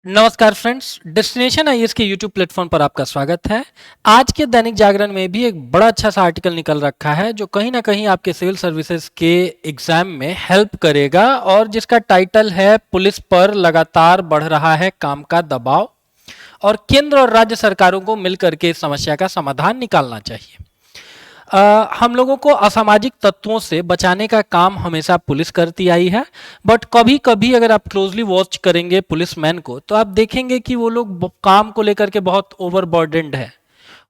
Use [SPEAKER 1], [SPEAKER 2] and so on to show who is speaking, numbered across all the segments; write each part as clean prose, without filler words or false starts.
[SPEAKER 1] नमस्कार friends, destination IAS के YouTube platform पर आपका स्वागत है। आज के दैनिक जागरण में भी एक बड़ा अच्छा सा आर्टिकल निकल रखा है जो कहीं ना कहीं आपके सिविल सर्विसेज के एग्जाम में हेल्प करेगा और जिसका टाइटल है पुलिस पर लगातार बढ़ रहा है काम का दबाव और केंद्र और राज्य सरकारों को मिलकर के इस समस्या का समाधान निकालना चाहिए। हम लोगों को असामाजिक तत्वों से बचाने का काम हमेशा पुलिस करती आई है, बट कभी कभी अगर आप क्लोजली वॉच करेंगे पुलिसमैन को तो आप देखेंगे कि वो लोग काम को लेकर के बहुत ओवरबर्डेंड है।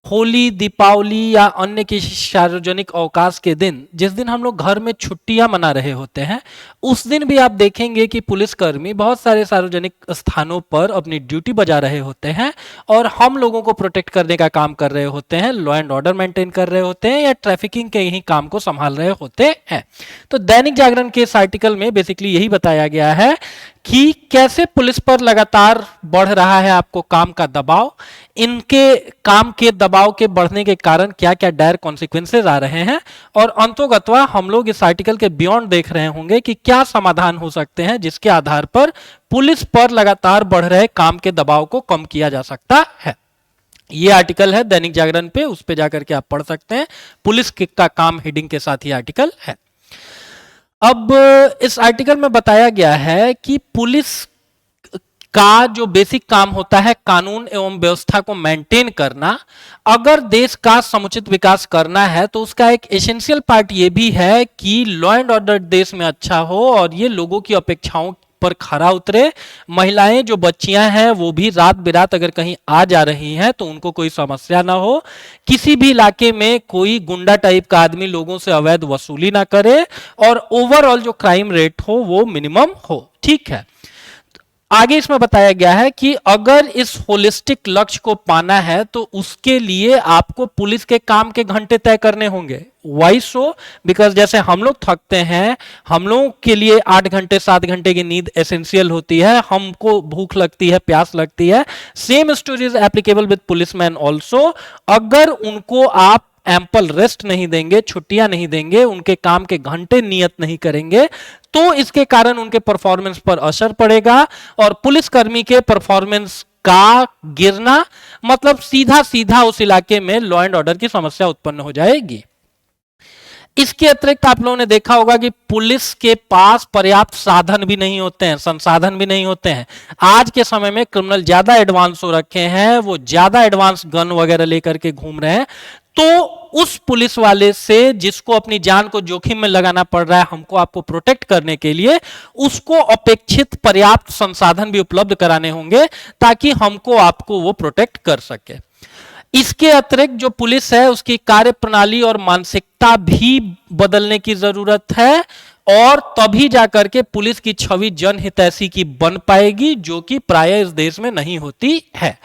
[SPEAKER 1] होली, दीपावली या अन्य किसी सार्वजनिक अवकाश के दिन, जिस दिन हम लोग घर में छुट्टियां मना रहे होते हैं, उस दिन भी आप देखेंगे कि पुलिसकर्मी बहुत सारे सार्वजनिक स्थानों पर अपनी ड्यूटी बजा रहे होते हैं और हम लोगों को प्रोटेक्ट करने का काम कर रहे होते हैं, लॉ एंड ऑर्डर मेंटेन कर रहे होते हैं या ट्रैफिकिंग के ही काम को संभाल रहे होते हैं। तो दैनिक जागरण के इस आर्टिकल में बेसिकली यही बताया गया है कि कैसे पुलिस पर लगातार बढ़ रहा है आपको काम का दबाव, इनके काम के दबाव के बढ़ने के कारण क्या क्या डायर कॉन्सिक्वेंसेज आ रहे हैं और अंतोगत्वा हम लोग इस आर्टिकल के बियॉन्ड देख रहे होंगे कि क्या समाधान हो सकते हैं जिसके आधार पर पुलिस पर लगातार बढ़ रहे काम के दबाव को कम किया जा सकता है। ये आर्टिकल है दैनिक जागरण पे, उस पे जाकर के आप पढ़ सकते हैं। पुलिस का काम हेडिंग के साथ ये आर्टिकल है। अब इस आर्टिकल में बताया गया है कि पुलिस का जो बेसिक काम होता है कानून एवं व्यवस्था को मेंटेन करना, अगर देश का समुचित विकास करना है तो उसका एक एसेंशियल पार्ट ये भी है कि लॉ एंड ऑर्डर देश में अच्छा हो और ये लोगों की अपेक्षाओं पर खरा उतरे। महिलाएं जो बच्चियां हैं वो भी रात बिरात अगर कहीं आ जा रही हैं तो उनको कोई समस्या ना हो, किसी भी इलाके में कोई गुंडा टाइप का आदमी लोगों से अवैध वसूली ना करे और ओवरऑल जो क्राइम रेट हो वो मिनिमम हो। ठीक है, आगे इसमें बताया गया है कि अगर इस होलिस्टिक लक्ष्य को पाना है तो उसके लिए आपको पुलिस के काम के घंटे तय करने होंगे। Y so? बिकॉज जैसे हम लोग थकते हैं, हम लोगों के लिए 8 घंटे 7 घंटे की नींद एसेंशियल होती है, हमको भूख लगती है, प्यास लगती है। Same story is applicable with policeman also. अगर उनको आप एम्पल रेस्ट नहीं देंगे, छुट्टियां नहीं देंगे, उनके काम के घंटे नियत नहीं करेंगे तो इसके कारण उनके परफॉर्मेंस पर असर पड़ेगा और पुलिसकर्मी के परफॉर्मेंस का गिरना मतलब सीधा सीधा उस इलाके में लॉ एंड ऑर्डर की समस्या उत्पन्न हो जाएगी। इसके अतिरिक्त आप लोगों ने देखा होगा कि पुलिस के पास पर्याप्त साधन भी नहीं होते हैं, संसाधन भी नहीं होते हैं। आज के समय में क्रिमिनल ज्यादा एडवांस हो रखे हैं, वो ज्यादा एडवांस गन वगैरह लेकर के घूम रहे हैं। तो उस पुलिस वाले से जिसको अपनी जान को जोखिम में लगाना पड़ रहा है हमको आपको प्रोटेक्ट करने के लिए, उसको अपेक्षित पर्याप्त संसाधन भी उपलब्ध कराने होंगे ताकि हमको आपको वो प्रोटेक्ट कर सके। इसके अतिरिक्त जो पुलिस है उसकी कार्य प्रणाली और मानसिकता भी बदलने की जरूरत है और तभी जाकर के पुलिस की छवि जनहितैषी की बन पाएगी, जो कि प्राय इस देश में नहीं होती है।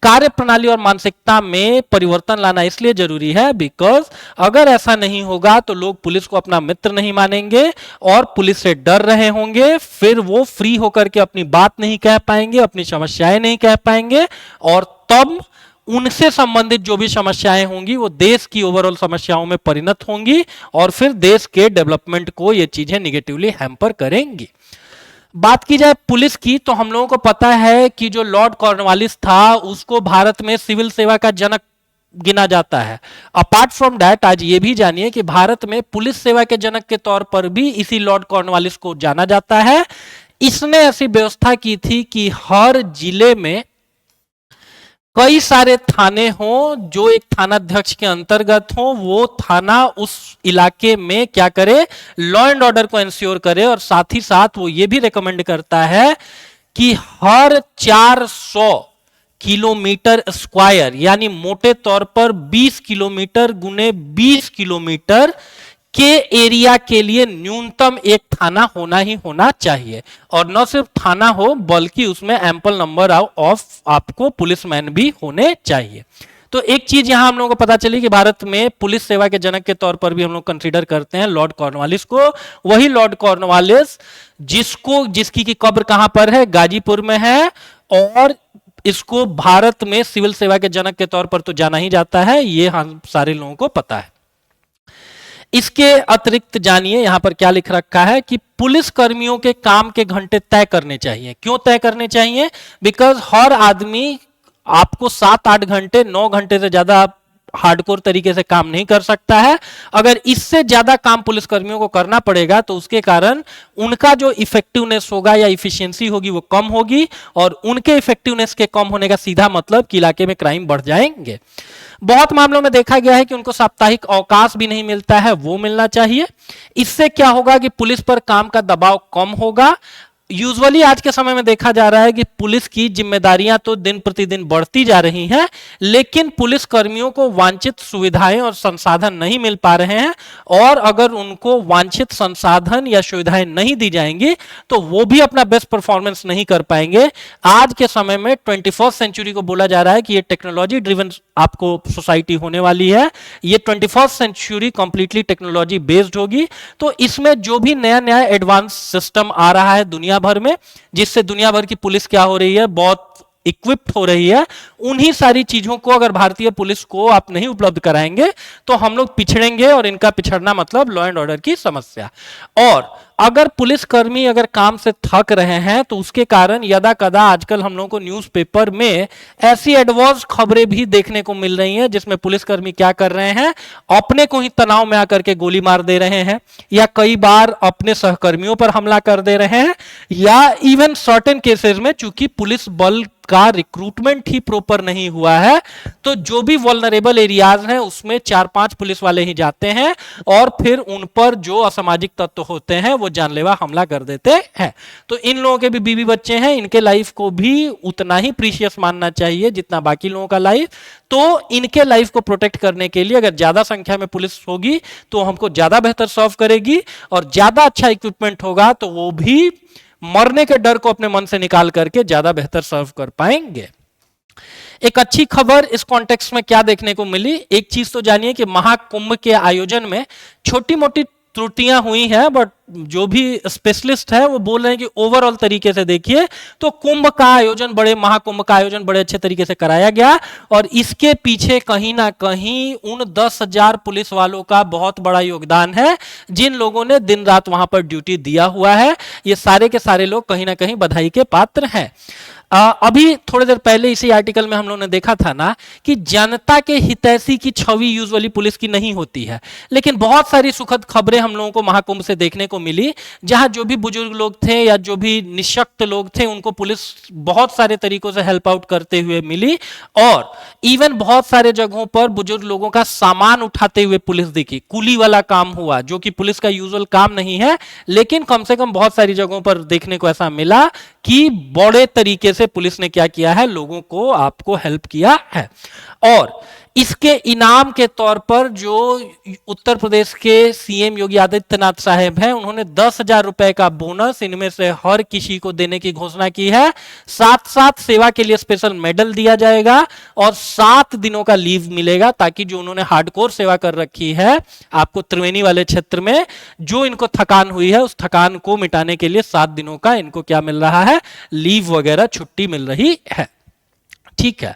[SPEAKER 1] कार्य प्रणाली और मानसिकता में परिवर्तन लाना इसलिए जरूरी है बिकॉज अगर ऐसा नहीं होगा तो लोग पुलिस को अपना मित्र नहीं मानेंगे और पुलिस से डर रहे होंगे, फिर वो फ्री होकर के अपनी बात नहीं कह पाएंगे, अपनी समस्याएं नहीं कह पाएंगे और तब उनसे संबंधित जो भी समस्याएं होंगी वो देश की ओवरऑल समस्याओं में परिणत होंगी और फिर देश के डेवलपमेंट को ये चीजें निगेटिवली हैम्पर करेंगी। बात की जाए पुलिस की तो हम लोगों को पता है कि जो लॉर्ड कॉर्नवालिस था उसको भारत में सिविल सेवा का जनक गिना जाता है। अपार्ट फ्रॉम दैट आज ये भी जानिए कि भारत में पुलिस सेवा के जनक के तौर पर भी इसी लॉर्ड कॉर्नवालिस को जाना जाता है। इसने ऐसी व्यवस्था की थी कि हर जिले में कई सारे थाने हों जो एक थानाध्यक्ष के अंतर्गत हो, वो थाना उस इलाके में क्या करे, लॉ एंड ऑर्डर को इंश्योर करे और साथ ही साथ वो ये भी रेकमेंड करता है कि हर 400 किलोमीटर स्क्वायर यानी मोटे तौर पर 20 किलोमीटर गुने 20 किलोमीटर के एरिया के लिए न्यूनतम एक थाना होना ही होना चाहिए और न सिर्फ थाना हो बल्कि उसमें एम्पल नंबर ऑफ आपको पुलिसमैन भी होने चाहिए। तो एक चीज यहां हम लोगों को पता चली कि भारत में पुलिस सेवा के जनक के तौर पर भी हम लोग कंसीडर करते हैं लॉर्ड कॉर्नवालिस को। वही लॉर्ड कॉर्नवालिस जिसकी की कब्र कहां पर है, गाजीपुर में है और इसको भारत में सिविल सेवा के जनक के तौर पर तो जाना ही जाता है, ये हम सारे लोगों को पता है। इसके अतिरिक्त जानिए यहां पर क्या लिख रखा है कि पुलिस कर्मियों के काम के घंटे तय करने चाहिए। क्यों तय करने चाहिए? बिकॉज हर आदमी आपको 7-8 घंटे 9 घंटे से ज्यादा हार्डकोर तरीके से काम नहीं कर सकता है। अगर इससे ज्यादा काम पुलिस कर्मियों को करना पड़ेगा तो उसके कारण उनका जो इफेक्टिवनेस होगा या इफिशियंसी होगी वो कम होगी, और उनके इफेक्टिवनेस के कम होने का सीधा मतलब कि इलाके में क्राइम बढ़ जाएंगे। बहुत मामलों में देखा गया है कि उनको साप्ताहिक अवकाश भी नहीं मिलता है, वो मिलना चाहिए। इससे क्या होगा कि पुलिस पर काम का दबाव कम होगा। यूजुअली आज के समय में देखा जा रहा है कि पुलिस की जिम्मेदारियां तो दिन प्रतिदिन बढ़ती जा रही हैं, लेकिन पुलिस कर्मियों को वांछित सुविधाएं और संसाधन नहीं मिल पा रहे हैं, और अगर उनको वांछित संसाधन या सुविधाएं नहीं दी जाएंगी तो वो भी अपना बेस्ट परफॉर्मेंस नहीं कर पाएंगे। आज के समय में 21st सेंचुरी को बोला जा रहा है कि ये टेक्नोलॉजी ड्रिवन आपको सोसाइटी होने वाली है। ये 21st century completely technology based होगी। तो इसमें जो भी नया नया एडवांस सिस्टम आ रहा है दुनिया भर में, जिससे दुनिया भर की पुलिस क्या हो रही है, बहुत इक्विप्ड हो रही है, उन्हीं सारी चीजों को अगर भारतीय पुलिस को आप नहीं उपलब्ध कराएंगे तो हम लोग पिछड़ेंगे, और इनका पिछड़ना मतलब लॉ एंड ऑर्डर की समस्या। और अगर पुलिसकर्मी अगर काम से थक रहे हैं तो उसके कारण यदा कदा आजकल हम लोगों को न्यूज़पेपर में ऐसी एडवर्स खबरें भी देखने को मिल रही हैं जिसमें पुलिसकर्मी क्या कर रहे हैं, अपने को ही तनाव में आकर के गोली मार दे रहे हैं, या कई बार अपने सहकर्मियों पर हमला कर दे रहे हैं, या इवन सर्टेन केसेस में चूंकि पुलिस बल का रिक्रूटमेंट ही प्रॉपर नहीं हुआ है तो जो भी वल्नरेबल एरियाज हैं उसमें 4-5 पुलिस वाले ही जाते हैं और फिर उन पर जो असामाजिक तत्व होते हैं वो जानलेवा हमला कर देते हैं। तो इन लोगों के भी बीवी बच्चे हैं, इनके लाइफ को भी उतना ही प्रीशियस मानना चाहिए जितना बाकी लोगों का लाइफ। तो इनके लाइफ को प्रोटेक्ट करने के लिए अगर ज्यादा संख्या में पुलिस होगी तो हमको ज्यादा बेहतर सर्व करेगी, और ज्यादा अच्छा इक्विपमेंट होगा तो वो भी मरने के डर को अपने मन से निकाल करके ज्यादा बेहतर सर्व कर पाएंगे। एक अच्छी खबर इस कॉन्टेक्स्ट में क्या देखने को मिली, एक चीज तो जानिए कि महाकुंभ के आयोजन में छोटी मोटी त्रुटियां हुई हैं, बट जो भी स्पेशलिस्ट है वो बोल रहे हैं कि ओवरऑल तरीके से देखिए तो कुंभ का आयोजन, बड़े महाकुंभ का आयोजन बड़े अच्छे तरीके से कराया गया, और इसके पीछे कहीं ना कहीं उन 10,000 पुलिस वालों का बहुत बड़ा योगदान है जिन लोगों ने दिन रात वहां पर ड्यूटी दिया हुआ है। ये सारे के सारे लोग कहीं ना कहीं बधाई के पात्र हैं। अभी थोड़ी देर पहले इसी आर्टिकल में हम लोगों ने देखा था ना कि जनता के हितैषी की छवि यूजुअली पुलिस की नहीं होती है, लेकिन बहुत सारी सुखद खबरें हम लोगों को महाकुंभ से देखने को मिली, जहां जो भी बुजुर्ग लोग थे या जो भी निःशक्त लोग थे उनको पुलिस बहुत सारे तरीकों से हेल्प आउट करते हुए मिली, और इवन बहुत सारे जगहों पर बुजुर्ग लोगों का सामान उठाते हुए पुलिस दिखी। कुली वाला काम हुआ जो कि पुलिस का यूजुअल काम नहीं है, लेकिन कम से कम बहुत सारी जगहों पर देखने को ऐसा मिला कि बड़े तरीके से पुलिस ने क्या किया है, लोगों को आपको हेल्प किया है। और इसके इनाम के तौर पर जो उत्तर प्रदेश के सीएम योगी आदित्यनाथ साहब हैं उन्होंने 10,000 रुपए का बोनस इनमें से हर किसी को देने की घोषणा की है। साथ साथ सेवा के लिए स्पेशल मेडल दिया जाएगा और 7 दिनों का लीव मिलेगा, ताकि जो उन्होंने हार्डकोर सेवा कर रखी है आपको त्रिवेणी वाले क्षेत्र में, जो इनको थकान हुई है उस थकान को मिटाने के लिए 7 दिनों का इनको क्या मिल रहा है, लीव वगैरह छुट्टी मिल रही है। ठीक है,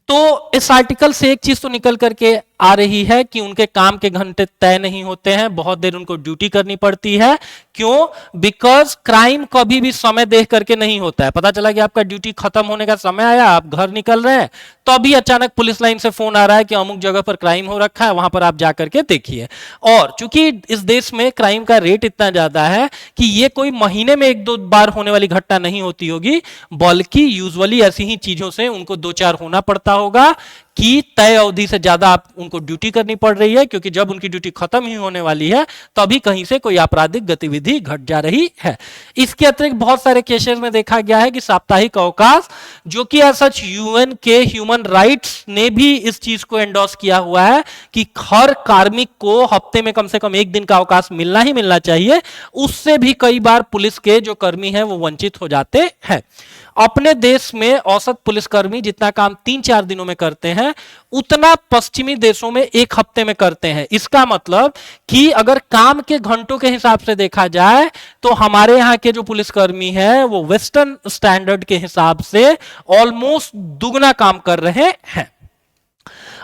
[SPEAKER 1] तो इस आर्टिकल से एक चीज तो निकल करके आ रही है कि उनके काम के घंटे तय नहीं होते हैं, बहुत देर उनको ड्यूटी करनी पड़ती है। क्यों? बिकॉज क्राइम कभी भी समय देख करके नहीं होता है। पता चला कि आपका ड्यूटी खत्म होने का समय आया, आप घर निकल रहे हैं, तभी अचानक पुलिस लाइन से फोन आ रहा है कि अमुक जगह पर क्राइम हो रखा है, वहां पर आप जाकर के देखिए। और चूंकि इस देश में क्राइम का रेट इतना ज्यादा है कि ये कोई महीने में 1-2 बार होने वाली घटना नहीं होती होगी, बल्कि यूजुअली ऐसी ही चीजों से उनको 2-4 होना पड़ता होगा कि तय अवधि से ज्यादा आप उनको ड्यूटी करनी पड़ रही है, क्योंकि जब उनकी ड्यूटी खत्म ही होने वाली है तभी कहीं से कोई आपराधिक गतिविधि घट जा रही है। इसके अतिरिक्त बहुत सारे केसेस में देखा गया है कि साप्ताहिक अवकाश, जो कि सच यूएन के ह्यूमन राइट्स ने भी इस चीज को एंडोर्स किया हुआ है कि हर कार्मिक को हफ्ते में कम से कम 1 दिन का अवकाश मिलना ही मिलना चाहिए, उससे भी कई बार पुलिस के जो कर्मी हैं वो वंचित हो जाते हैं। अपने देश में औसत पुलिसकर्मी जितना काम 3-4 दिनों में करते हैं उतना पश्चिमी देशों में 1 हफ्ते में करते हैं। इसका मतलब कि अगर काम के घंटों के हिसाब से देखा जाए तो हमारे यहाँ के जो पुलिसकर्मी हैं वो वेस्टर्न स्टैंडर्ड के हिसाब से ऑलमोस्ट दुगना काम कर रहे हैं।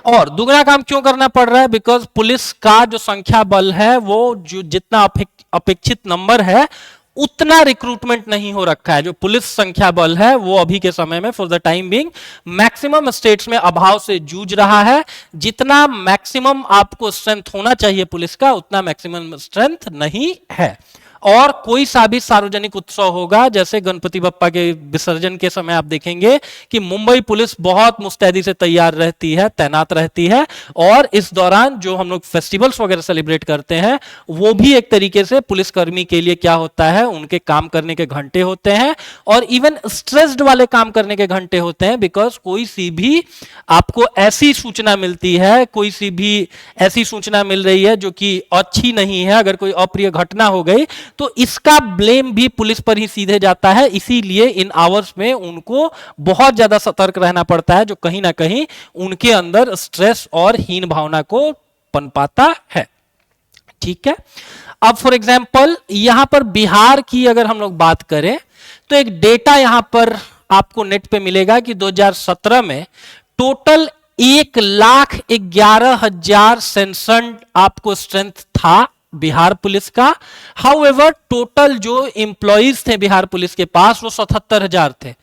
[SPEAKER 1] और दुगना काम क्यों करना पड़ रहा है? बिकॉज पुलिस का जो संख्या बल है वो जो जितना अपेक्षित नंबर है उतना रिक्रूटमेंट नहीं हो रखा है। जो पुलिस संख्या बल है वो अभी के समय में for the time being maximum states में अभाव से जूझ रहा है। जितना मैक्सिमम आपको स्ट्रेंथ होना चाहिए पुलिस का उतना मैक्सिमम स्ट्रेंथ नहीं है। और कोई सा भी सार्वजनिक उत्सव होगा, जैसे गणपति बप्पा के विसर्जन के समय आप देखेंगे कि मुंबई पुलिस बहुत मुस्तैदी से तैयार रहती है, तैनात रहती है। और इस दौरान जो हम लोग फेस्टिवल्स वगैरह सेलिब्रेट करते हैं वो भी एक तरीके से पुलिसकर्मी के लिए क्या होता है, उनके काम करने के घंटे होते हैं और इवन स्ट्रेस्ड वाले काम करने के घंटे होते हैं। बिकॉज कोई सी भी आपको ऐसी सूचना मिलती है, कोई सी भी ऐसी सूचना मिल रही है जो कि अच्छी नहीं है, अगर कोई अप्रिय घटना हो गई तो इसका ब्लेम भी पुलिस पर ही सीधे जाता है। इसीलिए इन आवर्स में उनको बहुत ज्यादा सतर्क रहना पड़ता है, जो कहीं ना कहीं उनके अंदर स्ट्रेस और हीन भावना को पनपाता है। ठीक है, अब फॉर एग्जांपल यहां पर बिहार की अगर हम लोग बात करें तो एक डेटा यहां पर आपको नेट पे मिलेगा कि 2017 में टोटल 1,11,000 सेंसन्ड आपको स्ट्रेंथ था बिहार पुलिस का। हाउएवर टोटल जो एम्प्लॉइज थे बिहार पुलिस के पास वो 77,000 थे।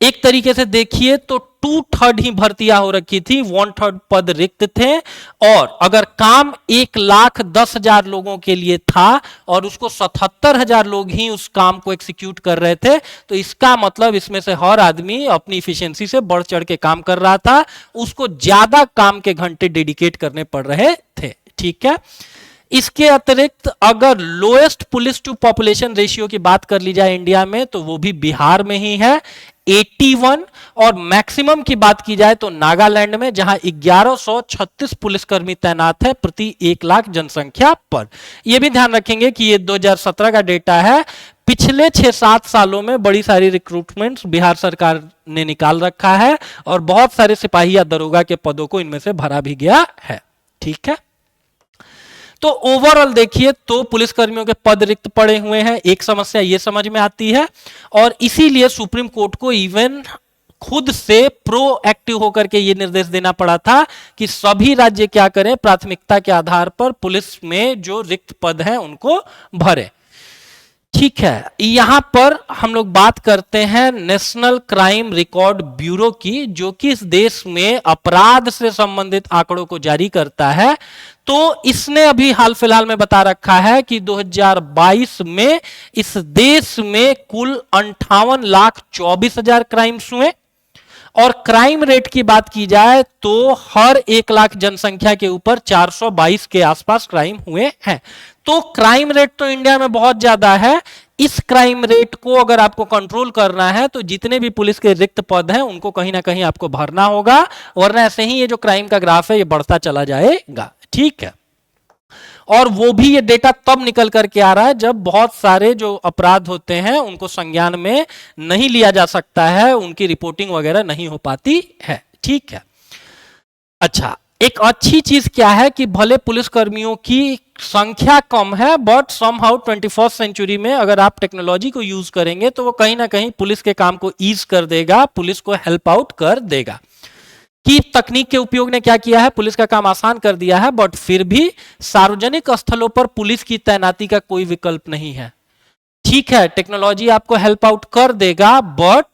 [SPEAKER 1] एक तरीके से देखिए तो 2/3 ही भर्तियां हो रखी थी, 1/3 पद रिक्त थे। और अगर काम 1,10,000 लोगों के लिए था और उसको 77,000 लोग ही उस काम को एग्जीक्यूट कर रहे थे, तो इसका मतलब इसमें से हर आदमी अपनी इफिशियंसी से बढ़ चढ़ के काम कर रहा था, उसको ज्यादा काम के घंटे डेडिकेट करने पड़ रहे थे। ठीक है, इसके अतिरिक्त अगर lowest police to population ratio की बात कर ली जाए इंडिया में तो वो भी बिहार में ही है, 81। और मैक्सिमम की बात की जाए तो नागालैंड में, जहां 1136 पुलिसकर्मी तैनात है प्रति 1 लाख जनसंख्या पर। यह भी ध्यान रखेंगे कि ये 2017 का डेटा है। पिछले 6-7 सालों में बड़ी सारी रिक्रूटमेंट्स बिहार सरकार ने निकाल रखा है और बहुत सारे सिपाही या दरोगा के पदों को इनमें से भरा भी गया है। ठीक है, तो ओवरऑल देखिए तो पुलिसकर्मियों के पद रिक्त पड़े हुए हैं। एक समस्या ये समझ में आती है और इसीलिए सुप्रीम कोर्ट को इवन खुद से प्रोएक्टिव होकर के ये निर्देश देना पड़ा था कि सभी राज्य क्या करें, प्राथमिकता के आधार पर पुलिस में जो रिक्त पद हैं उनको भरे। ठीक है, यहां पर हम लोग बात करते हैं नेशनल क्राइम रिकॉर्ड ब्यूरो की, जो कि इस देश में अपराध से संबंधित आंकड़ों को जारी करता है। तो इसने अभी हाल फिलहाल में बता रखा है कि 2022 में इस देश में कुल 58,24,000 क्राइम्स हुए। और क्राइम रेट की बात की जाए तो हर 1 लाख जनसंख्या के ऊपर 422 के आसपास क्राइम हुए हैं। तो क्राइम रेट तो इंडिया में बहुत ज्यादा है। इस क्राइम रेट को अगर आपको कंट्रोल करना है तो जितने भी पुलिस के रिक्त पद हैं उनको कहीं ना कहीं आपको भरना होगा, वरना ऐसे ही ये जो क्राइम का ग्राफ है ये बढ़ता चला जाएगा। ठीक है, और वो भी ये डेटा तब निकल करके आ रहा है जब बहुत सारे जो अपराध होते हैं उनको संज्ञान में नहीं लिया जा सकता है, उनकी रिपोर्टिंग वगैरह नहीं हो पाती है। ठीक है, अच्छा, एक अच्छी चीज क्या है कि भले पुलिसकर्मियों की संख्या कम है बट समहाउ 21st सेंचुरी में अगर आप टेक्नोलॉजी को यूज करेंगे तो वो कहीं ना कहीं पुलिस के काम को ईज कर देगा, पुलिस को हेल्प आउट कर देगा। कि तकनीक के उपयोग ने क्या किया है, पुलिस का काम आसान कर दिया है, बट फिर भी सार्वजनिक स्थलों पर पुलिस की तैनाती का कोई विकल्प नहीं है। ठीक है, टेक्नोलॉजी आपको हेल्प आउट कर देगा, बट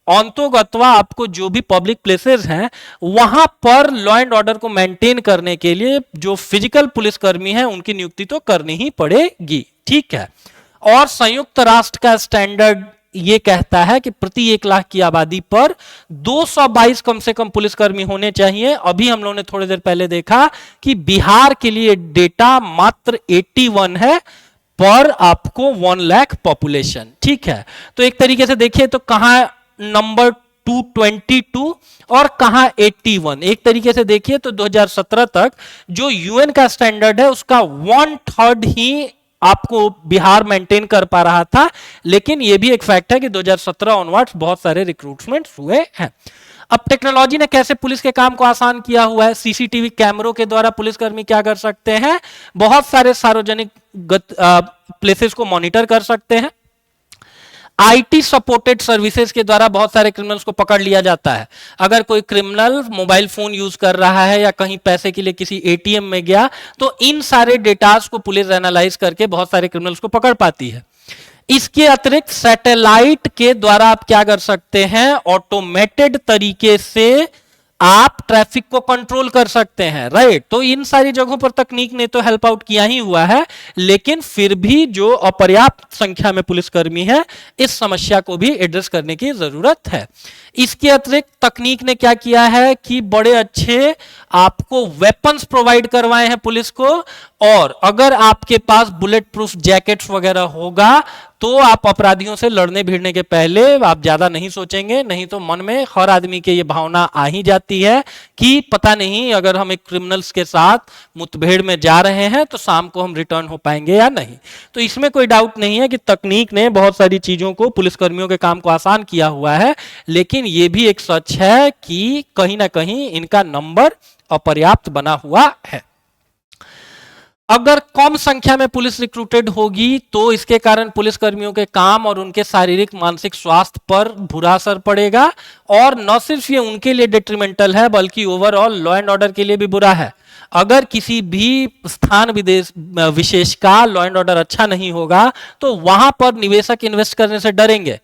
[SPEAKER 1] अंतोगत्वा आपको जो भी पब्लिक प्लेसेस हैं वहां पर लॉ एंड ऑर्डर को मेंटेन करने के लिए जो फिजिकल पुलिसकर्मी हैं उनकी नियुक्ति तो करनी ही पड़ेगी। ठीक है, और संयुक्त राष्ट्र का स्टैंडर्ड ये कहता है कि प्रति 1 लाख की आबादी पर 222 कम से कम पुलिसकर्मी होने चाहिए। अभी हम लोगों ने थोड़ी देर पहले देखा कि बिहार के लिए डेटा मात्र 81 है पर आपको 1 लाख पॉपुलेशन। ठीक है, तो एक तरीके से देखिए तो कहां नंबर 222 और कहां 81। एक तरीके से देखिए तो 2017 तक जो यूएन का स्टैंडर्ड है उसका 1/3 ही आपको बिहार मेंटेन कर पा रहा था। लेकिन यह भी एक फैक्ट है कि 2017 ऑनवर्ड्स बहुत सारे रिक्रूटमेंट्स हुए हैं। अब टेक्नोलॉजी ने कैसे पुलिस के काम को आसान किया हुआ है। सीसीटीवी कैमरों के द्वारा पुलिसकर्मी क्या कर सकते हैं, बहुत सारे सार्वजनिक प्लेसेस को मॉनिटर कर सकते हैं। आईटी सपोर्टेड सर्विसेज के द्वारा बहुत सारे क्रिमिनल्स को पकड़ लिया जाता है। अगर कोई क्रिमिनल मोबाइल फोन यूज कर रहा है या कहीं पैसे के लिए किसी एटीएम में गया, तो इन सारे डेटास को पुलिस एनालाइज करके बहुत सारे क्रिमिनल्स को पकड़ पाती है। इसके अतिरिक्त सैटेलाइट के द्वारा आप क्या कर सकते हैं, ऑटोमेटेड तरीके से आप ट्रैफिक को कंट्रोल कर सकते हैं, राइट। तो इन सारी जगहों पर तकनीक ने तो हेल्प आउट किया ही हुआ है, लेकिन फिर भी जो अपर्याप्त संख्या में पुलिसकर्मी है, इस समस्या को भी एड्रेस करने की जरूरत है। इसके अतिरिक्त तकनीक ने क्या किया है कि बड़े अच्छे आपको वेपन्स प्रोवाइड करवाए हैं पुलिस को, और अगर आपके पास बुलेट प्रूफ जैकेट्स वगैरह होगा तो आप अपराधियों से लड़ने भिड़ने के पहले आप ज्यादा नहीं सोचेंगे। नहीं तो मन में हर आदमी के ये भावना आ ही जाती है कि पता नहीं अगर हम एक क्रिमिनल्स के साथ मुठभेड़ में जा रहे हैं तो शाम को हम रिटर्न हो पाएंगे या नहीं। तो इसमें कोई डाउट नहीं है कि तकनीक ने बहुत सारी चीजों को, पुलिसकर्मियों के काम को आसान किया हुआ है, लेकिन ये भी एक सच है कि कहीं ना कहीं इनका नंबर अपर्याप्त बना हुआ है। अगर कम संख्या में पुलिस रिक्रूटेड होगी तो इसके कारण पुलिसकर्मियों के काम और उनके शारीरिक मानसिक स्वास्थ्य पर बुरा असर पड़ेगा, और न सिर्फ ये उनके लिए डिट्रीमेंटल है बल्कि ओवरऑल लॉ एंड ऑर्डर के लिए भी बुरा है। अगर किसी भी स्थान विशेष का लॉ एंड ऑर्डर अच्छा नहीं होगा तो वहां पर निवेशक इन्वेस्ट करने से डरेंगे।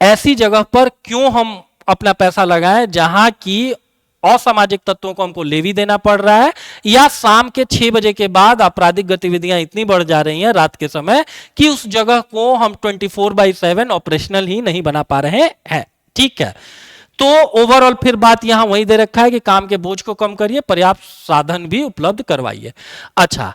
[SPEAKER 1] ऐसी जगह पर क्यों हम अपना पैसा लगाएं जहां की असामाजिक तत्वों को हमको लेवी देना पड़ रहा है, या शाम के 6 बजे के बाद आपराधिक गतिविधियां इतनी बढ़ जा रही हैं रात के समय कि उस जगह को हम 24/7 ऑपरेशनल ही नहीं बना पा रहे हैं। ठीक है, तो ओवरऑल फिर बात यहां वही दे रखा है कि काम के बोझ को कम करिए, पर्याप्त साधन भी उपलब्ध करवाइए। अच्छा,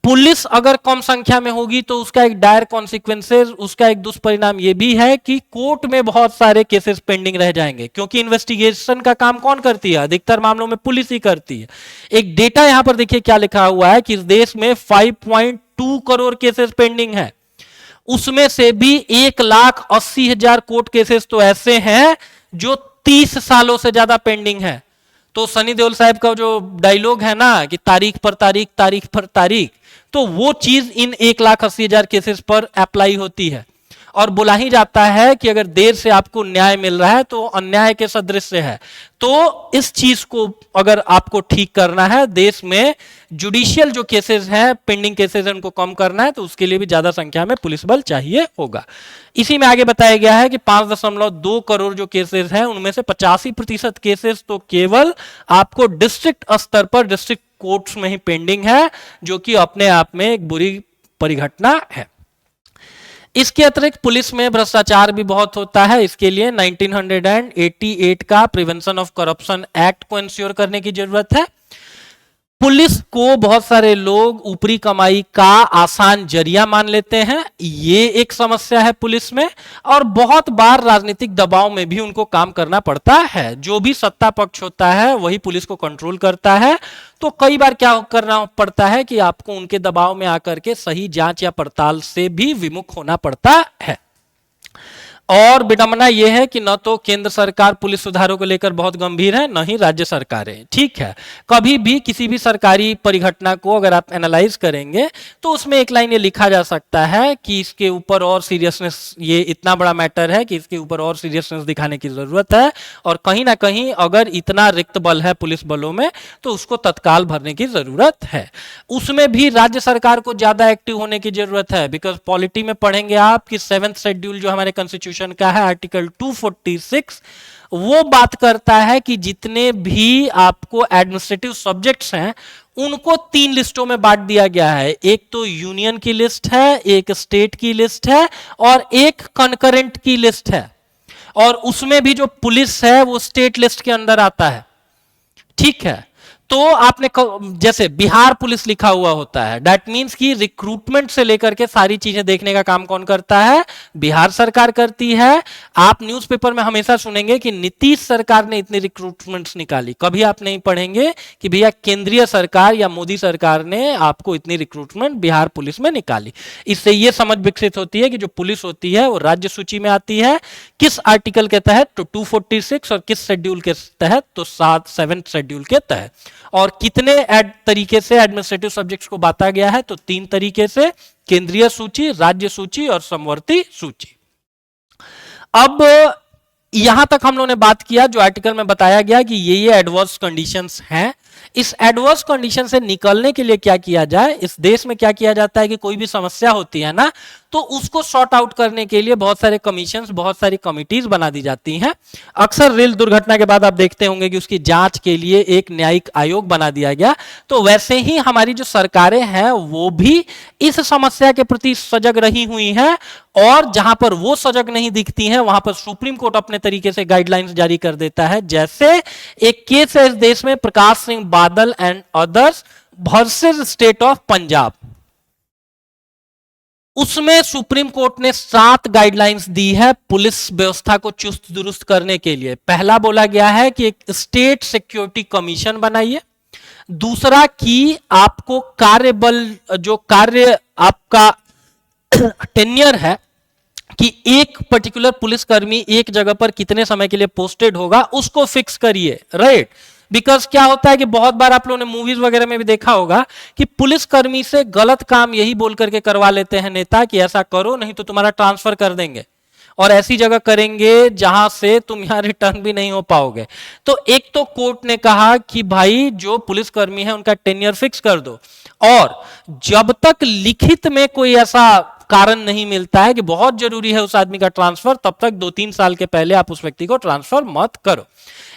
[SPEAKER 1] पुलिस अगर कम संख्या में होगी तो उसका एक डायर कॉन्सिक्वेंसेस, उसका एक दुष्परिणाम यह भी है कि कोर्ट में बहुत सारे केसेस पेंडिंग रह जाएंगे, क्योंकि इन्वेस्टिगेशन का काम कौन करती है, अधिकतर मामलों में पुलिस ही करती है। एक डेटा यहां पर देखिए क्या लिखा हुआ है कि इस देश में 5.2 करोड़ केसेस पेंडिंग है, उसमें से भी 1,80,000 कोर्ट केसेस तो ऐसे हैं जो 30 सालों से ज्यादा पेंडिंग है। तो सनी देओल साहब का जो डायलॉग है ना कि तारीख पर तारीख, तारीख पर तारीख, तो वो चीज इन 1,80,000 केसेस पर अप्लाई होती है। और बोला ही जाता है कि अगर देर से आपको न्याय मिल रहा है तो अन्याय के सदृश है। तो इस चीज को अगर आपको ठीक करना है, देश में जुडिशियल जो केसेस हैं, पेंडिंग केसेस हैं, उनको कम करना है, तो उसके लिए भी ज्यादा संख्या में पुलिस बल चाहिए होगा। इसी में आगे बताया गया है कि 5.2 करोड़ जो केसेस हैं उनमें से 85% केसेस तो केवल आपको डिस्ट्रिक्ट स्तर पर, डिस्ट्रिक्ट कोर्ट्स में ही पेंडिंग है, जो कि अपने आप में एक बुरी परिघटना है। इसके अतिरिक्त पुलिस में भ्रष्टाचार भी बहुत होता है। इसके लिए 1988 का प्रिवेंशन ऑफ करप्शन एक्ट को इंश्योर करने की जरूरत है। पुलिस को बहुत सारे लोग ऊपरी कमाई का आसान जरिया मान लेते हैं, ये एक समस्या है पुलिस में। और बहुत बार राजनीतिक दबाव में भी उनको काम करना पड़ता है। जो भी सत्ता पक्ष होता है वही पुलिस को कंट्रोल करता है, तो कई बार क्या करना पड़ता है कि आपको उनके दबाव में आकर के सही जांच या पड़ताल से भी विमुख होना पड़ता है। और विडंबना यह है कि न तो केंद्र सरकार पुलिस सुधारों को लेकर बहुत गंभीर है, न ही राज्य सरकारें। ठीक है, कभी भी किसी भी सरकारी परिघटना को अगर आप एनालाइज करेंगे तो उसमें एक लाइन ये लिखा जा सकता है कि इसके ऊपर और सीरियसनेस, ये इतना बड़ा मैटर है कि इसके ऊपर और सीरियसनेस दिखाने की जरूरत है, और कहीं ना कहीं अगर इतना रिक्त बल है पुलिस बलों में तो उसको तत्काल भरने की जरूरत है। उसमें भी राज्य सरकार को ज्यादा एक्टिव होने की जरूरत है, बिकॉज पॉलिटी में पढ़ेंगे आप कि 7th शेड्यूल जो हमारे कॉन्स्टिट्यूशन का है, आर्टिकल 246, वो बात करता है कि जितने भी आपको एडमिनिस्ट्रेटिव सब्जेक्ट्स हैं उनको 3 लिस्टों में बांट दिया गया है। एक तो यूनियन की लिस्ट है, एक स्टेट की लिस्ट है, और एक कनकरेंट की लिस्ट है। और उसमें भी जो पुलिस है वो स्टेट लिस्ट के अंदर आता है। ठीक है, तो आपने जैसे बिहार पुलिस लिखा हुआ होता है, दैट मींस कि रिक्रूटमेंट से लेकर के सारी चीजें देखने का काम कौन करता है, बिहार सरकार करती है। आप न्यूज़पेपर में हमेशा सुनेंगे कि नीतीश सरकार ने इतनी रिक्रूटमेंट्स निकाली, कभी आप नहीं पढ़ेंगे कि भैया केंद्रीय सरकार या मोदी सरकार ने आपको इतनी रिक्रूटमेंट बिहार पुलिस में निकाली। इससे यह समझ विकसित होती है कि जो पुलिस होती है वो राज्य सूची में आती है, किस आर्टिकल के तहत, तो 246, और किस शेड्यूल के तहत, तो 7th शेड्यूल के तहत। और कितने तरीके से एडमिनिस्ट्रेटिव सब्जेक्ट्स को बांटा गया है, तो 3 तरीके से, केंद्रीय सूची, राज्य सूची और समवर्ती सूची। अब यहां तक हम लोगों ने बात किया, जो आर्टिकल में बताया गया कि ये एडवर्स कंडीशंस हैं। इस एडवर्स कंडीशन से निकलने के लिए क्या किया जाए, इस देश में क्या किया जाता है कि कोई भी समस्या होती है ना, तो उसको सॉर्ट आउट करने के लिए बहुत सारे कमीशंस, बहुत सारी कमिटीज बना दी जाती हैं। अक्सर रेल दुर्घटना के बाद आप देखते होंगे कि उसकी जांच के लिए एक न्यायिक आयोग बना दिया गया। तो वैसे ही हमारी जो सरकारें हैं वो भी इस समस्या के प्रति सजग रही हुई हैं, और जहां पर वो सजग नहीं दिखती हैं वहां पर सुप्रीम कोर्ट अपने तरीके से गाइडलाइंस जारी कर देता है। जैसे एक केस है इस देश में, Prakash Singh Badal and others versus state of Punjab. उसमें सुप्रीम कोर्ट ने 7 गाइडलाइंस दी है पुलिस व्यवस्था को चुस्त दुरुस्त करने के लिए। पहला बोला गया है कि एक स्टेट सिक्योरिटी कमीशन बनाइए। दूसरा कि आपको कार्यबल, जो कार्य आपका टेन्योर है, कि एक पर्टिकुलर पुलिसकर्मी एक जगह पर कितने समय के लिए पोस्टेड होगा, उसको फिक्स करिए, राइट। बिकॉज क्या होता है कि बहुत बार आप लोगों ने मूवीज वगैरह में भी देखा होगा कि पुलिसकर्मी से गलत काम यही बोल करके करवा लेते हैं नेता कि ऐसा करो नहीं तो तुम्हारा ट्रांसफर कर देंगे, और ऐसी जगह करेंगे जहां से तुम यहां रिटर्न भी नहीं हो पाओगे। तो एक तो कोर्ट ने कहा कि भाई जो पुलिसकर्मी है उनका टेन्योर फिक्स कर दो, और जब तक लिखित में कोई ऐसा कारण नहीं मिलता है कि बहुत जरूरी है उस आदमी का ट्रांसफर, तब तक 2-3 साल के पहले आप उस व्यक्ति को ट्रांसफर मत करो।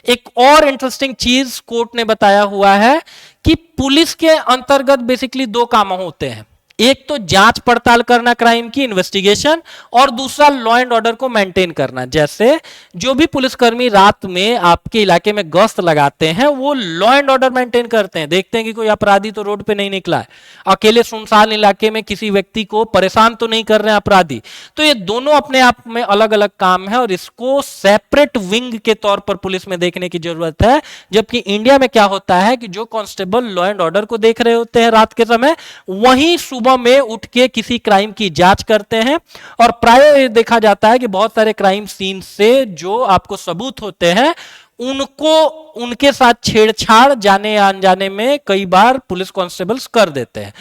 [SPEAKER 1] एक और इंटरेस्टिंग चीज कोर्ट ने बताया हुआ है कि पुलिस के अंतर्गत बेसिकली 2 काम होते हैं। एक तो जांच पड़ताल करना क्राइम की, इन्वेस्टिगेशन, और दूसरा लॉ एंड ऑर्डर को मेंटेन करना। जैसे जो भी पुलिसकर्मी रात में आपके इलाके में गश्त लगाते हैं वो लॉ एंड ऑर्डर मेंटेन करते हैं, देखते हैं कि कोई अपराधी तो रोड पे नहीं निकला है, अकेले सुनसान इलाके में किसी व्यक्ति को परेशान तो नहीं कर रहे हैं अपराधी। तो ये दोनों अपने आप में अलग अलग काम है और इसको सेपरेट विंग के तौर पर पुलिस में देखने की जरूरत है। जबकि इंडिया में क्या होता है कि जो कांस्टेबल लॉ एंड ऑर्डर को देख रहे होते हैं रात के समय, वहीं सुबह में उठ के किसी क्राइम की जांच करते हैं। और प्राय देखा जाता है कि बहुत सारे क्राइम सीन से जो आपको सबूत होते हैं उनको उनके साथ छेड़छाड़ जाने या अनजाने में कई बार पुलिस कांस्टेबल्स कर देते हैं।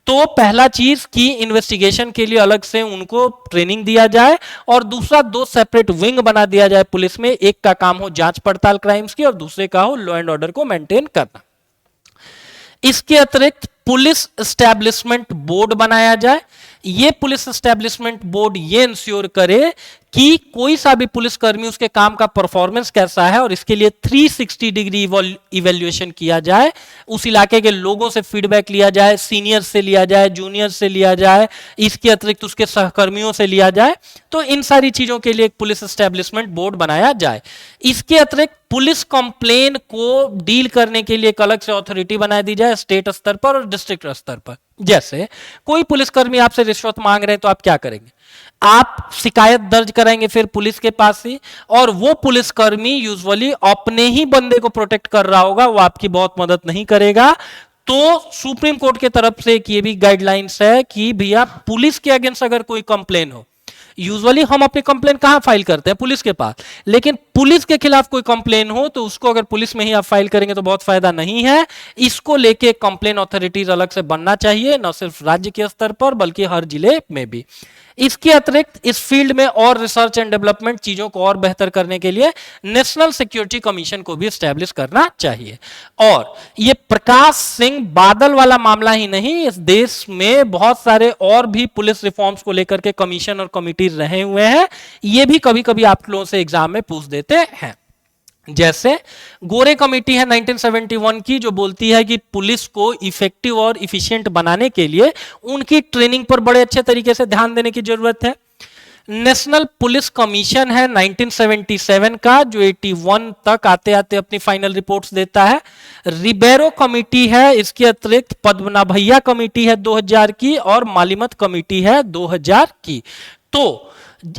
[SPEAKER 1] तो पहला चीज कि इन्वेस्टिगेशन के लिए अलग से उनको ट्रेनिंग दिया जाए, और दूसरा 2 सेपरेट विंग बना दिया जाए पुलिस में। एक का काम हो जांच पड़ताल क्राइम्स की और दूसरे का हो लॉ एंड ऑर्डर को मेंटेन करना। इसके अतिरिक्त पुलिस एस्टैब्लिशमेंट बोर्ड बनाया जाए। ये पुलिस एस्टैब्लिशमेंट बोर्ड ये इंश्योर करे कि कोई सा भी पुलिसकर्मी उसके काम का परफॉर्मेंस कैसा है, और इसके लिए 360 डिग्री इवैल्यूएशन किया जाए। उस इलाके के लोगों से फीडबैक लिया जाए, सीनियर से लिया जाए, जूनियर से लिया जाए, इसके अतिरिक्त उसके सहकर्मियों से लिया जाए। तो इन सारी चीजों के लिए एक पुलिस एस्टैब्लिशमेंट बोर्ड बनाया जाए। इसके अतिरिक्त पुलिस कंप्लेन को डील करने के लिए एक अलग से अथॉरिटी बना दी जाए, स्टेट स्तर पर और डिस्ट्रिक्ट स्तर पर। जैसे कोई पुलिसकर्मी आपसे रिश्वत मांग रहे हैं तो आप क्या करेंगे, आप शिकायत दर्ज कराएंगे फिर पुलिस के पास ही, और वो पुलिसकर्मी यूजुअली अपने ही बंदे को प्रोटेक्ट कर रहा होगा, वो आपकी बहुत मदद नहीं करेगा। तो सुप्रीम कोर्ट की तरफ से एक ये भी गाइडलाइंस है कि भैया पुलिस के अगेंस्ट अगर कोई कंप्लेन हो, यूजुअली हम अपनी कंप्लेन कहां फाइल करते हैं, पुलिस के पास, लेकिन पुलिस के खिलाफ कोई कंप्लेन हो तो उसको अगर पुलिस में ही आप फाइल करेंगे तो बहुत फायदा नहीं है। इसको लेके कंप्लेन अथॉरिटीज अलग से बनना चाहिए, न सिर्फ राज्य के स्तर पर बल्कि हर जिले में भी। इसके अतिरिक्त इस फील्ड में और रिसर्च एंड डेवलपमेंट, चीजों को और बेहतर करने के लिए नेशनल सिक्योरिटी कमीशन को भी एस्टैब्लिश करना चाहिए। और ये प्रकाश सिंह बादल वाला मामला ही नहीं, इस देश में बहुत सारे और भी पुलिस रिफॉर्म्स को लेकर के कमीशन और कमिटीज रहे हुए हैं। ये भी कभी कभी आप लोगों से एग्जाम में पूछ देते हैं। जैसे गोरे कमेटी है 1971 की, जो बोलती है कि पुलिस को इफेक्टिव और इफिशिएंट बनाने के लिए उनकी ट्रेनिंग पर बड़े अच्छे तरीके से ध्यान देने की जरूरत है। नेशनल पुलिस कमीशन है 1977 का, जो 81 तक आते आते अपनी फाइनल रिपोर्ट्स देता है। रिबेरो कमेटी है, इसके अतिरिक्त पद्मनाभैया कमेटी है 2000 की, और मालिमत कमेटी है 2000 की। तो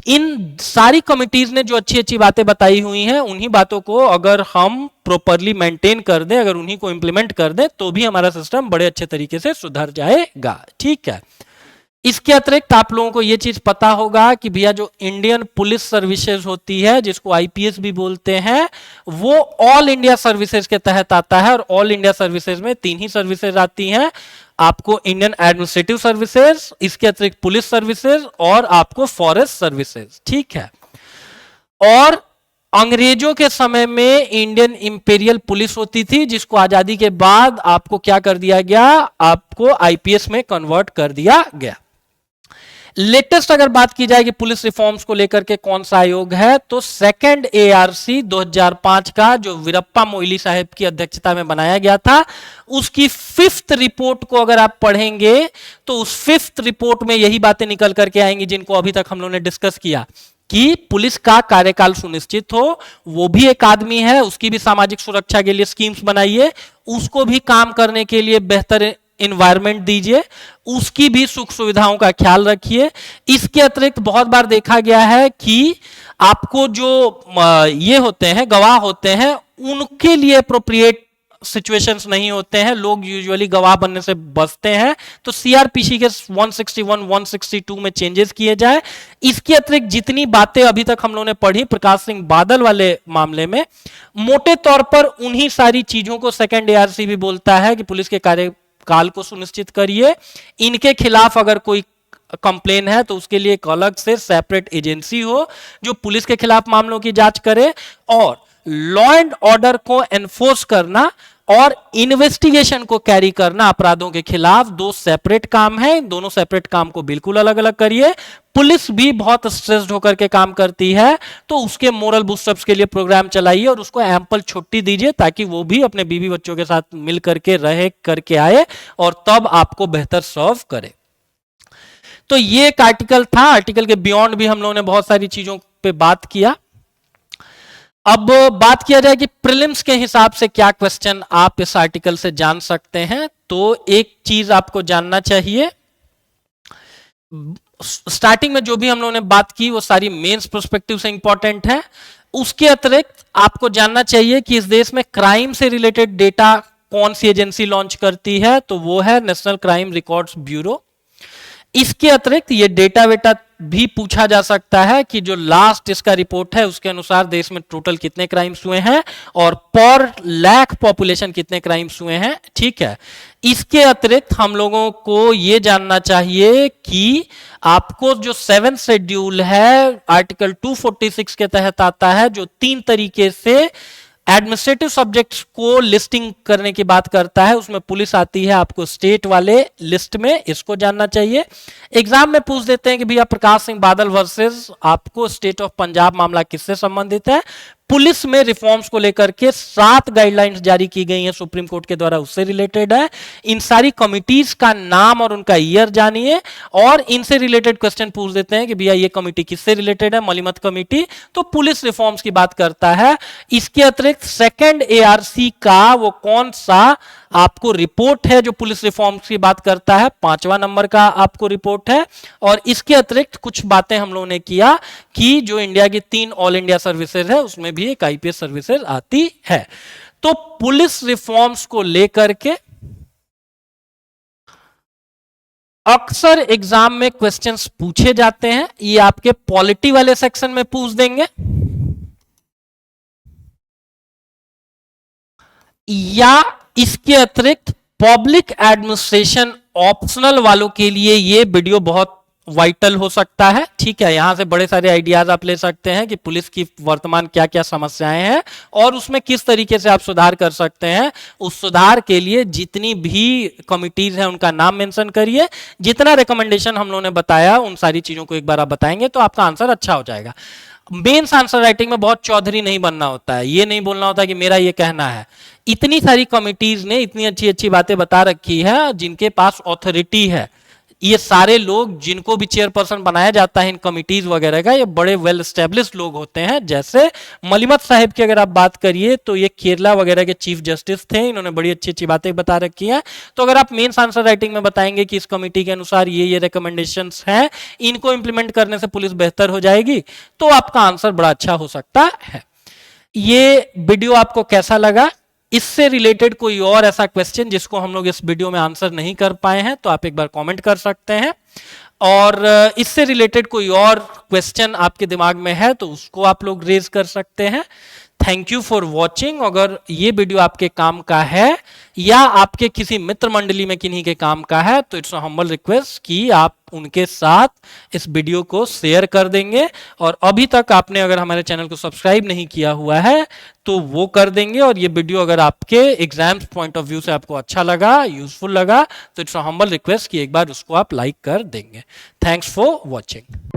[SPEAKER 1] इन सारी कमिटीज ने जो अच्छी अच्छी बातें बताई हुई हैं, उन्हीं बातों को अगर हम प्रॉपरली मेंटेन कर दें, अगर उन्हीं को इंप्लीमेंट कर दें, तो भी हमारा सिस्टम बड़े अच्छे तरीके से सुधर जाएगा। ठीक है। इसके अतिरिक्त आप लोगों को यह चीज पता होगा कि भैया जो इंडियन पुलिस सर्विसेज होती है, जिसको आईपीएस भी बोलते हैं, वो ऑल इंडिया सर्विसेज के तहत आता है। और ऑल इंडिया सर्विसेज में 3 ही सर्विसेज आती हैं, आपको इंडियन एडमिनिस्ट्रेटिव सर्विसेज, इसके अतिरिक्त पुलिस सर्विसेज और आपको फॉरेस्ट सर्विसेज। ठीक है। और अंग्रेजों के समय में इंडियन इंपीरियल पुलिस होती थी, जिसको आजादी के बाद आपको क्या कर दिया गया, आपको आईपीएस में कन्वर्ट कर दिया गया। लेटेस्ट अगर बात की जाए कि पुलिस रिफॉर्म्स को लेकर के कौन सा आयोग है, तो सेकंड एआरसी 2005 का, जो वीरप्पा मोइली साहब की अध्यक्षता में बनाया गया था, उसकी 5th रिपोर्ट को अगर आप पढ़ेंगे तो उस 5th रिपोर्ट में यही बातें निकल करके आएंगी जिनको अभी तक हम लोगों ने डिस्कस किया, कि पुलिस का कार्यकाल सुनिश्चित हो, वो भी एक आदमी है, उसकी भी सामाजिक सुरक्षा के लिए स्कीम्स बनाइए, उसको भी काम करने के लिए बेहतर इन्वायरमेंट दीजिए, उसकी भी सुख सुविधाओं का ख्याल रखिए। इसके अतिरिक्त बहुत बार देखा गया है कि आपको जो ये होते हैं, गवाह होते हैं, उनके लिए अप्रोप्रिएट सिचुएशंस नहीं होते हैं, लोग यूजुअली गवाह बनने से बचते हैं, तो सीआरपीसी के 161, 162 में चेंजेस किए जाए। इसके अतिरिक्त जितनी बातें अभी तक हम लोगों ने पढ़ी प्रकाश सिंह बादल वाले मामले में, मोटे तौर पर उन्हीं सारी चीजों को सेकंड एआरसी भी बोलता है कि पुलिस के कार्यकाल को सुनिश्चित करिए, इनके खिलाफ अगर कोई कंप्लेन है तो उसके लिए एक अलग से सेपरेट एजेंसी हो जो पुलिस के खिलाफ मामलों की जांच करे, और लॉ एंड ऑर्डर को एनफोर्स करना और इन्वेस्टिगेशन को कैरी करना अपराधों के खिलाफ दो सेपरेट काम है। इन दोनों सेपरेट काम को बिल्कुल अलग अलग करिए। पुलिस भी बहुत स्ट्रेस्ड होकर के काम करती है, तो उसके मोरल बूस्टअप्स के लिए प्रोग्राम चलाइए और उसको एम्पल छुट्टी दीजिए ताकि वो भी अपने बीवी बच्चों के साथ मिल करके रहे करके आए और तब आपको बेहतर सर्व करे। तो ये एक आर्टिकल था। आर्टिकल के बियॉन्ड भी हम लोगों ने बहुत सारी चीजों पे बात किया। अब बात किया जाए कि प्रीलिम्स के हिसाब से क्या क्वेश्चन आप इस आर्टिकल से जान सकते हैं, तो एक चीज आपको जानना चाहिए, स्टार्टिंग में जो भी हम लोगों ने बात की वो सारी मेंस पर्सपेक्टिव से इंपॉर्टेंट है। उसके अतिरिक्त आपको जानना चाहिए कि इस देश में क्राइम से रिलेटेड डेटा कौन सी एजेंसी लॉन्च करती है, तो वो है नेशनल क्राइम रिकॉर्ड्स ब्यूरो। इसके अतिरिक्त ये डेटा वेटा भी पूछा जा सकता है कि जो लास्ट इसका रिपोर्ट है उसके अनुसार देश में टोटल कितने क्राइम्स हुए हैं और पर लाख पॉपुलेशन कितने क्राइम्स हुए हैं। ठीक है, इसके अतिरिक्त हम लोगों को ये जानना चाहिए कि आपको जो 7th शेड्यूल है आर्टिकल 246 के तहत आता है, जो 3 तरीके से एडमिनिस्ट्रेटिव सब्जेक्ट्स को लिस्टिंग करने की बात करता है, उसमें पुलिस आती है आपको स्टेट वाले लिस्ट में, इसको जानना चाहिए। एग्जाम में पूछ देते हैं कि भैया प्रकाश सिंह बादल वर्सेस आपको स्टेट ऑफ पंजाब मामला किससे संबंधित है। पुलिस में रिफॉर्म्स को लेकर के 7 गाइडलाइंस जारी की गई हैं सुप्रीम कोर्ट के द्वारा, उससे रिलेटेड है। इन सारी कमिटीज का नाम और उनका ईयर जानिए और इनसे रिलेटेड क्वेश्चन पूछ देते हैं कि भैया ये कमिटी किससे रिलेटेड है, मलिमत कमिटी, तो पुलिस रिफॉर्म्स की बात करता है। इसके अतिरिक्त सेकंड एआरसी का वो कौन सा आपको रिपोर्ट है जो पुलिस रिफॉर्म्स की बात करता है, 5वां नंबर का आपको रिपोर्ट है। और इसके अतिरिक्त कुछ बातें हम लोगों ने किया कि जो इंडिया की 3 ऑल इंडिया सर्विसेज है उसमें भी एक आईपीएस सर्विसेज आती है। तो पुलिस रिफॉर्म्स को लेकर के अक्सर एग्जाम में क्वेश्चंस पूछे जाते हैं। ये आपके पॉलिटी वाले सेक्शन में पूछ देंगे या इसके अतिरिक्त पब्लिक एडमिनिस्ट्रेशन ऑप्शनल वालों के लिए ये वीडियो बहुत वाइटल हो सकता है। ठीक है, यहां से बड़े सारे आइडियाज आप ले सकते हैं कि पुलिस की वर्तमान क्या क्या समस्याएं हैं और उसमें किस तरीके से आप सुधार कर सकते हैं। उस सुधार के लिए जितनी भी कमिटीज हैं उनका नाम मेंशन करिए। जितना रिकमेंडेशन हम लोगों ने बताया उन सारी चीजों को एक बार आप बताएंगे तो आपका आंसर अच्छा हो जाएगा। मेंस आंसर राइटिंग में बहुत चौधरी नहीं बनना होता है, ये नहीं बोलना होता कि मेरा ये कहना है। इतनी सारी कमिटीज ने इतनी अच्छी अच्छी बातें बता रखी है, जिनके पास ऑथोरिटी है। ये सारे लोग जिनको भी चेयरपर्सन बनाया जाता है इन कमिटीज वगैरह का, ये बड़े वेल एस्टेब्लिश्ड लोग होते हैं। जैसे मलिमत साहब की अगर आप बात करिए तो ये केरला वगैरह के चीफ जस्टिस थे, इन्होंने बड़ी अच्छी अच्छी बातें बता रखी हैं। तो अगर आप मेंस आंसर राइटिंग में बताएंगे कि इस कमिटी के अनुसार ये रिकमेंडेशंस हैं, इनको इंप्लीमेंट करने से पुलिस बेहतर हो जाएगी, तो आपका आंसर बड़ा अच्छा हो सकता है। ये वीडियो आपको कैसा लगा? इससे रिलेटेड कोई और ऐसा क्वेश्चन जिसको हम लोग इस वीडियो में आंसर नहीं कर पाए हैं तो आप एक बार कमेंट कर सकते हैं, और इससे रिलेटेड कोई और क्वेश्चन आपके दिमाग में है तो उसको आप लोग रेज कर सकते हैं। Thank you for watching. अगर ये वीडियो आपके काम का है या आपके किसी मित्र मंडली में किन्हीं के काम का है तो इट्स अ हम्बल रिक्वेस्ट कि आप उनके साथ इस वीडियो को शेयर कर देंगे। और अभी तक आपने अगर हमारे चैनल को सब्सक्राइब नहीं किया हुआ है तो वो कर देंगे। और ये वीडियो अगर आपके एग्जाम्स पॉइंट ऑफ व्यू से आपको अच्छा लगा, यूजफुल लगा, तो इट्स अ हम्बल रिक्वेस्ट कि एक बार उसको आप लाइक कर देंगे। Thanks for watching.